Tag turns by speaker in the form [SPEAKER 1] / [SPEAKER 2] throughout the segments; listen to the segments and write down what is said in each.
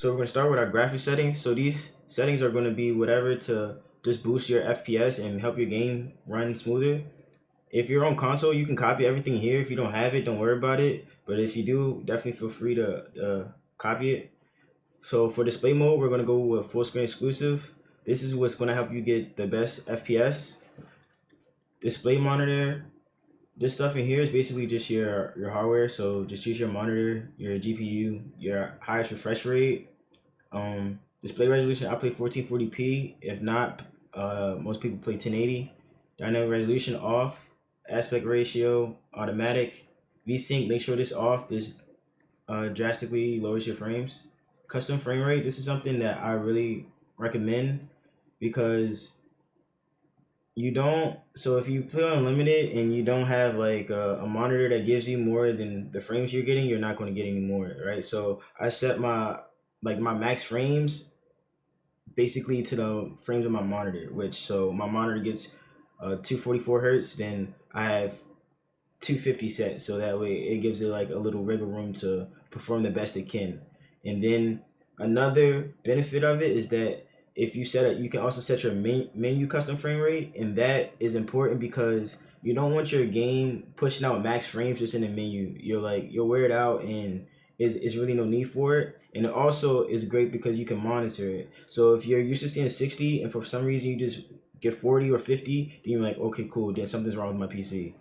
[SPEAKER 1] So we're going to start with our graphics settings. So these settings are going to be whatever to just boost your FPS and help your game run smoother. If you're on console, you can copy everything here. If you don't have it, don't worry about it. But if you do, definitely feel free to copy it. So for display mode, we're going to go with full screen exclusive. This is what's going to help you get the best FPS. Display monitor. This stuff in here is basically just your hardware. So just choose your monitor, your GPU, your highest refresh rate. Display resolution, I play 1440p. If not, most people play 1080. Dynamic resolution off. Aspect ratio automatic. VSync, make sure this off. This drastically lowers your frames. Custom frame rate, this is something that I really recommend because you don't, so if you play unlimited and you don't have like a monitor that gives you more than the frames you're getting, you're not going to get any more, right? So I set my max frames basically to the frames of my monitor, which, so my monitor gets 244 hertz, then I have 250 set, so that way it gives it like a little wiggle room to perform the best it can. And then another benefit of it is that if you set it, you can also set your menu custom frame rate, and that is important because you don't want your game pushing out max frames just in the menu. You'll wear it out, and is really no need for it. And it also is great because you can monitor it. So if you're used to seeing 60 and for some reason you just get 40 or 50, then you're like, okay, cool, then something's wrong with my PC.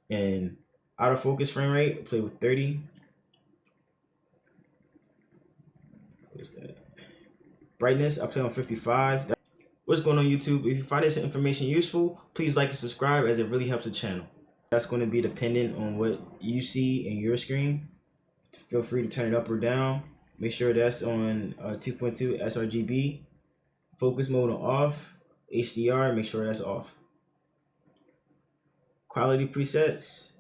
[SPEAKER 1] And autofocus frame rate, play with 30. Where's that? Brightness, I play on 55. What's going on, YouTube? If you find this information useful, please like and subscribe, as it really helps the channel. That's going to be dependent on what you see in your screen. Feel free to turn it up or down. Make sure that's on 2.2 sRGB. Focus mode on off. HDR, make sure that's off. Quality presets,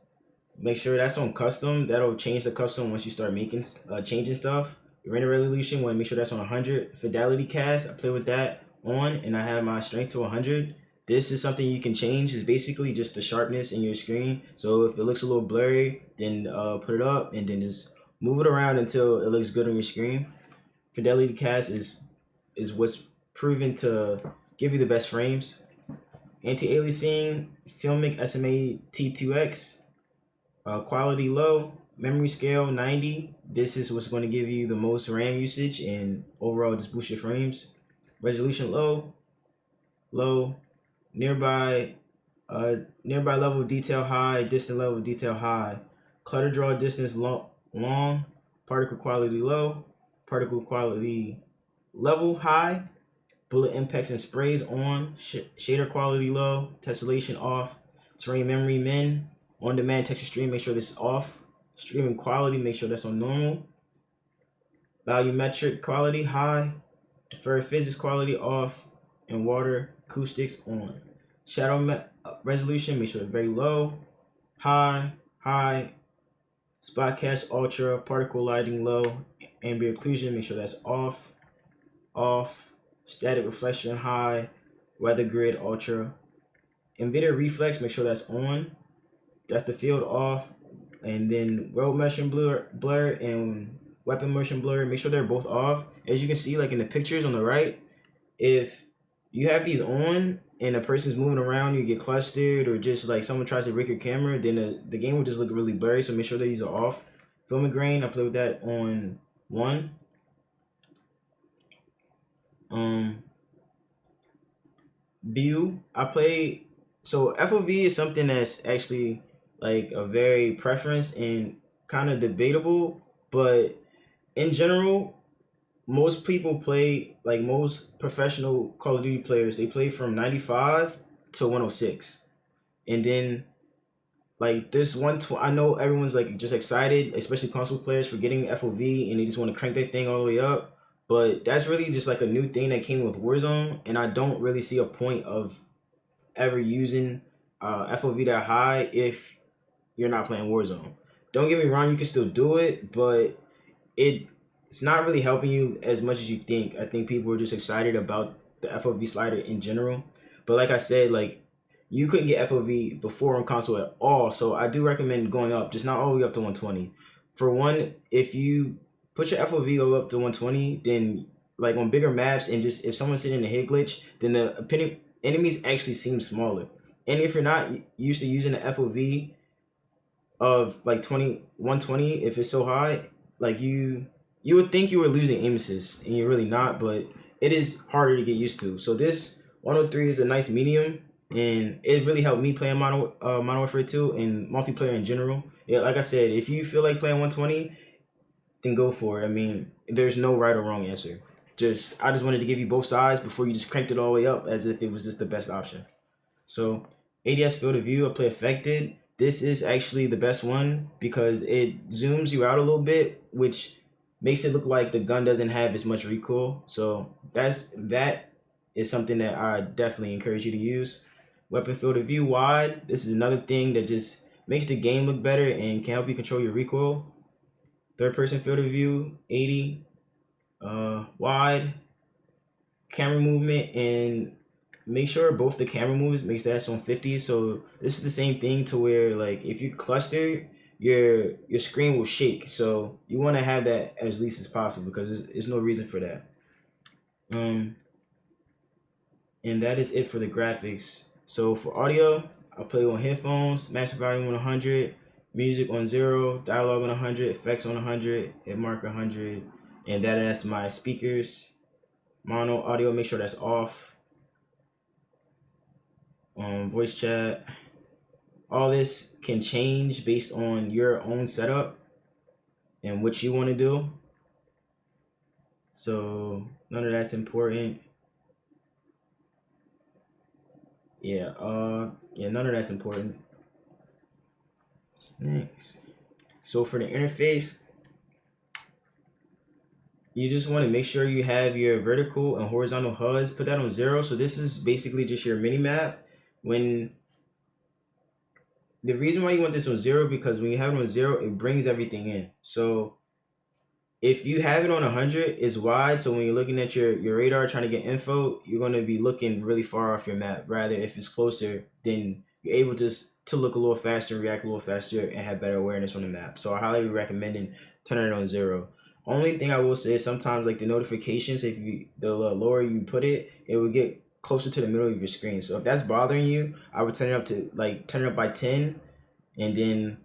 [SPEAKER 1] make sure that's on custom. That'll change the custom once you start making changing stuff. Render resolution, want to make sure that's on 100. Fidelity cast, I play with that on, and I have my strength to 100. This is something you can change. It's basically just the sharpness in your screen. So if it looks a little blurry, then put it up and then just move it around until it looks good on your screen. Fidelity cast is what's proven to give you the best frames. Anti-aliasing, Filmic SMA T2X, quality low, memory scale 90. This is what's going to give you the most RAM usage and overall just boost your frames. Resolution low, nearby level detail high, distant level detail high, clutter draw distance long, particle quality low, particle quality level high, bullet impacts and sprays on, shader quality low, tessellation off, terrain memory min, on demand texture stream, make sure this is off, streaming quality, make sure that's on normal, volumetric quality high, deferred physics quality off, and water acoustics on. Shadow resolution, make sure it's very low, high, spot cast ultra, particle lighting low, ambient occlusion, make sure that's off. Static reflection high, weather grid ultra, NVIDIA reflex, make sure that's on, depth of field off, and then road motion blur and weapon motion blur, make sure they're both off. As you can see, like in the pictures on the right, if you have these on and a person's moving around, you get clustered, or just like someone tries to rig your camera, then the game will just look really blurry. So make sure that these are off. Film and grain, I play with that on 1. View, I play, so FOV is something that's actually like a very preference and kind of debatable, but in general, most people play, like most professional Call of Duty players, they play from 95 to 106. And then like this I know everyone's like just excited, especially console players, for getting FOV, and they just want to crank that thing all the way up. But that's really just like a new thing that came with Warzone, and I don't really see a point of ever using FOV that high if you're not playing Warzone. Don't get me wrong, you can still do it, but it's not really helping you as much as you think. I think people are just excited about the FOV slider in general. But like I said, like you couldn't get FOV before on console at all, so I do recommend going up, just not all the way up to 120. For one, if you put your FOV go up to 120, then like on bigger maps, and just if someone's sitting in a hit glitch, then the enemies actually seem smaller. And if you're not used to using the FOV of like 120, if it's so high, like you would think you were losing aim assist, and you're really not, but it is harder to get used to. So this 103 is a nice medium, and it really helped me playing Modern Warfare 2 and multiplayer in general. Yeah, like I said, if you feel like playing 120, then go for it. I mean, there's no right or wrong answer. I just wanted to give you both sides before you just cranked it all the way up as if it was just the best option. So ADS field of view, I play affected. This is actually the best one because it zooms you out a little bit, which makes it look like the gun doesn't have as much recoil. So that is something that I definitely encourage you to use. Weapon field of view wide. This is another thing that just makes the game look better and can help you control your recoil. Third person field of view 80. Wide. Camera movement, and make sure both the camera moves makes that on 50. So this is the same thing to where like if you cluster, your screen will shake. So you want to have that as least as possible because there's no reason for that. And that is it for the graphics. So for audio, I play on headphones, master volume on 100, music on 0, dialogue on 100, effects on 100, hit mark 100, and that's my speakers. Mono audio, make sure that's off. Voice chat. All this can change based on your own setup and what you want to do. So none of that's important. Yeah, none of that's important. Next. So for the interface, you just want to make sure you have your vertical and horizontal HUDs, put that on 0. So this is basically just your mini map. When the reason why you want this on 0, because when you have it on 0, it brings everything in. So if you have it on 100, it's wide. So when you're looking at your radar trying to get info, you're going to be looking really far off your map. Rather, if it's closer, then you're able to look a little faster, react a little faster, and have better awareness on the map. So I highly recommend turning it on 0. Only thing I will say is sometimes like the notifications, if the lower you put it, it will get closer to the middle of your screen. So if that's bothering you, I would turn it up to turn it up by 10, and then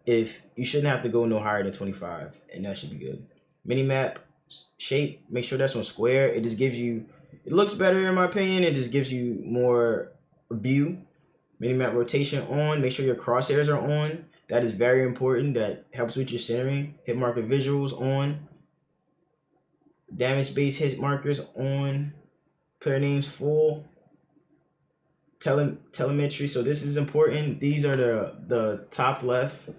[SPEAKER 1] if you shouldn't have to go no higher than 25, and that should be good. Minimap shape, make sure that's on square. It just gives you, it looks better in my opinion. It just gives you more view. Minimap rotation on, make sure your crosshairs are on. That is very important. That helps with your centering. Hit marker visuals on. Damage based hit markers on. Player names full. Telemetry. So this is important. These are the top left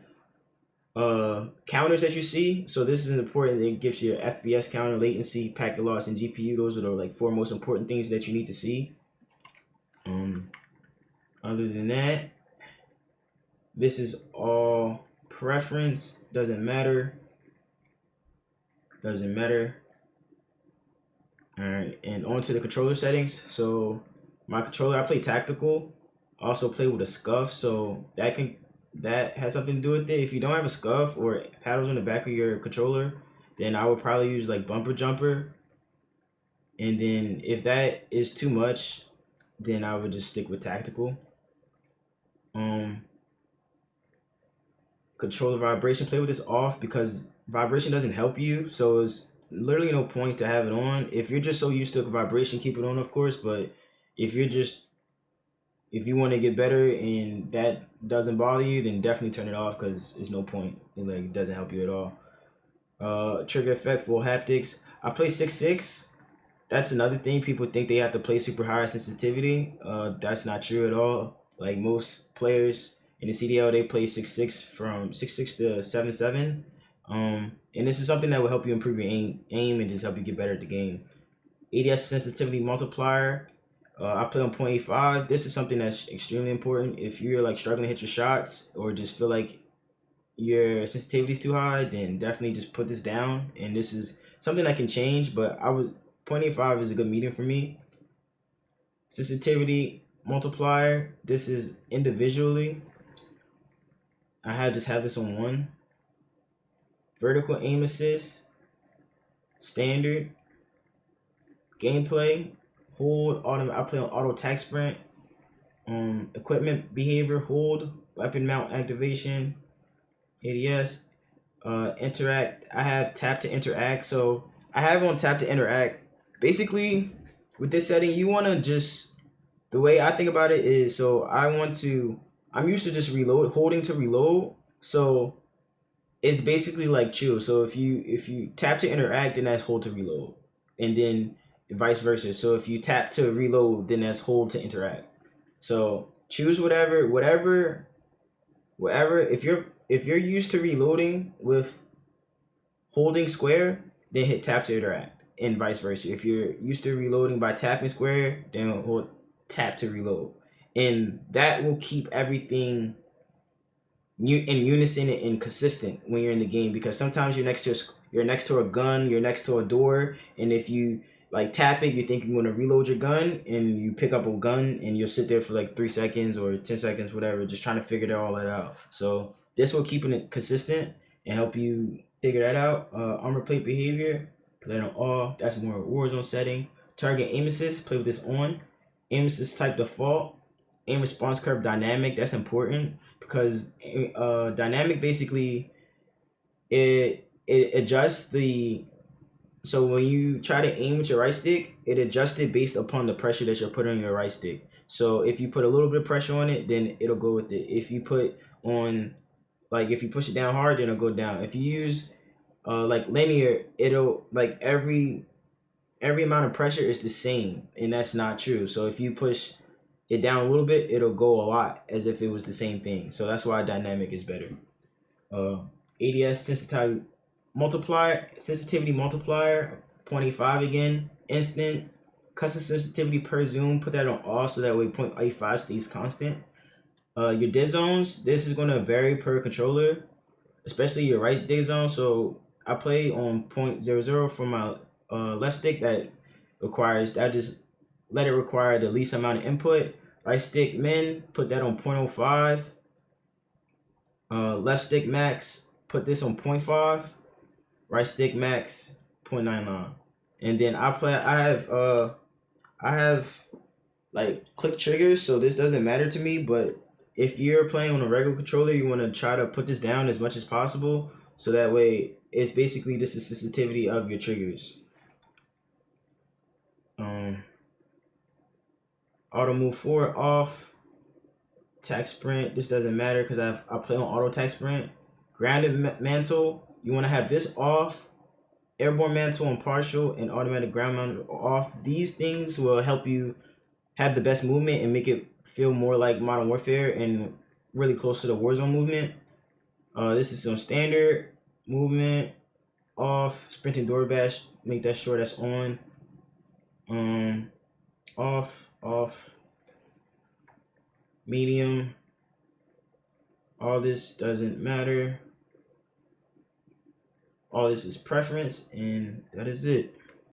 [SPEAKER 1] counters that you see. So this is important. It gives you your FPS counter, latency, packet loss, and GPU. Those are the like 4 most important things that you need to see. Other than that, this is all preference. Doesn't matter. Doesn't matter. All right, and on to the controller settings. So my controller, I play tactical. I also play with a scuff, so that has something to do with it. If you don't have a scuff or paddles on the back of your controller, then I would probably use like bumper jumper. And then if that is too much, then I would just stick with tactical. Controller vibration, play with this off because vibration doesn't help you. So it's literally no point to have it on. If you're just so used to vibration, keep it on, of course. But if you want to get better and that doesn't bother you, then definitely turn it off because it's no point. It doesn't help you at all. Trigger effect, full haptics. I play 6.6. That's another thing. People think they have to play super high sensitivity. That's not true at all. Like most players in the CDL, they play 6.6 from 6.6 to 7.7. And this is something that will help you improve your aim and just help you get better at the game. ADS sensitivity multiplier. I play on 0.85. This is something that's extremely important. If you're like struggling to hit your shots or just feel like your sensitivity is too high, then definitely just put this down. And this is something that can change, but 0.85 is a good medium for me. Sensitivity multiplier. This is individually. I just have this on 1. vertical aim assist, standard, gameplay, hold, I play on auto attack sprint, equipment behavior, hold, weapon mount activation, ADS, interact. I have tap to interact. So I have on tap to interact. Basically, with this setting, you want to just, the way I think about it is, so I'm used to just holding to reload. So it's basically like chill. So if you tap to interact, then that's hold to reload, and then vice versa. So if you tap to reload, then that's hold to interact. So choose whatever. If you're used to reloading with holding square, then hit tap to interact, and vice versa. If you're used to reloading by tapping square, then hold tap to reload, and that will keep everything in unison and consistent when you're in the game. Because sometimes you're next to a gun, you're next to a door, and if you like tap it, you think you're going to reload your gun, and you pick up a gun, and you'll sit there for like 3 seconds or 10 seconds, whatever, just trying to figure all that out. So this will keep it consistent and help you figure that out. Armor plate behavior, play it on off. That's more Warzone setting. Target aim assist, play with this on. Aim assist type default. Aim response curve dynamic. That's important because dynamic basically it adjusts the, so when you try to aim with your right stick, it adjusts it based upon the pressure that you're putting on your right stick. So if you put a little bit of pressure on it, then it'll go with it. If you put on, like if you push it down hard, then it'll go down. If you use like linear, it'll like every amount of pressure is the same, and that's not true. So if you push it down a little bit, it'll go a lot as if it was the same thing. So that's why dynamic is better. ADS sensitivity multiplier 0.85 again, instant. Custom sensitivity per zoom, put that on off so that way 0.85 stays constant. Your dead zones, this is going to vary per controller, especially your right dead zone. So I play on 0.00 for my left stick. That just let it require the least amount of input. Right stick min, put that on 0.05. Left stick max, put this on 0.5. Right stick max 0.99. And then I have like click triggers, so this doesn't matter to me. But if you're playing on a regular controller, you want to try to put this down as much as possible, so that way it's basically just the sensitivity of your triggers. Auto move forward off. Attack sprint, this doesn't matter because I play on auto attack sprint. Grounded mantle, you want to have this off. Airborne mantle on partial, and automatic ground mount off. These things will help you have the best movement and make it feel more like Modern Warfare and really close to the Warzone movement. This is some standard movement off. Sprinting door bash, make that sure that's on. Off. Medium. All this doesn't matter. All this is preference, and that is it.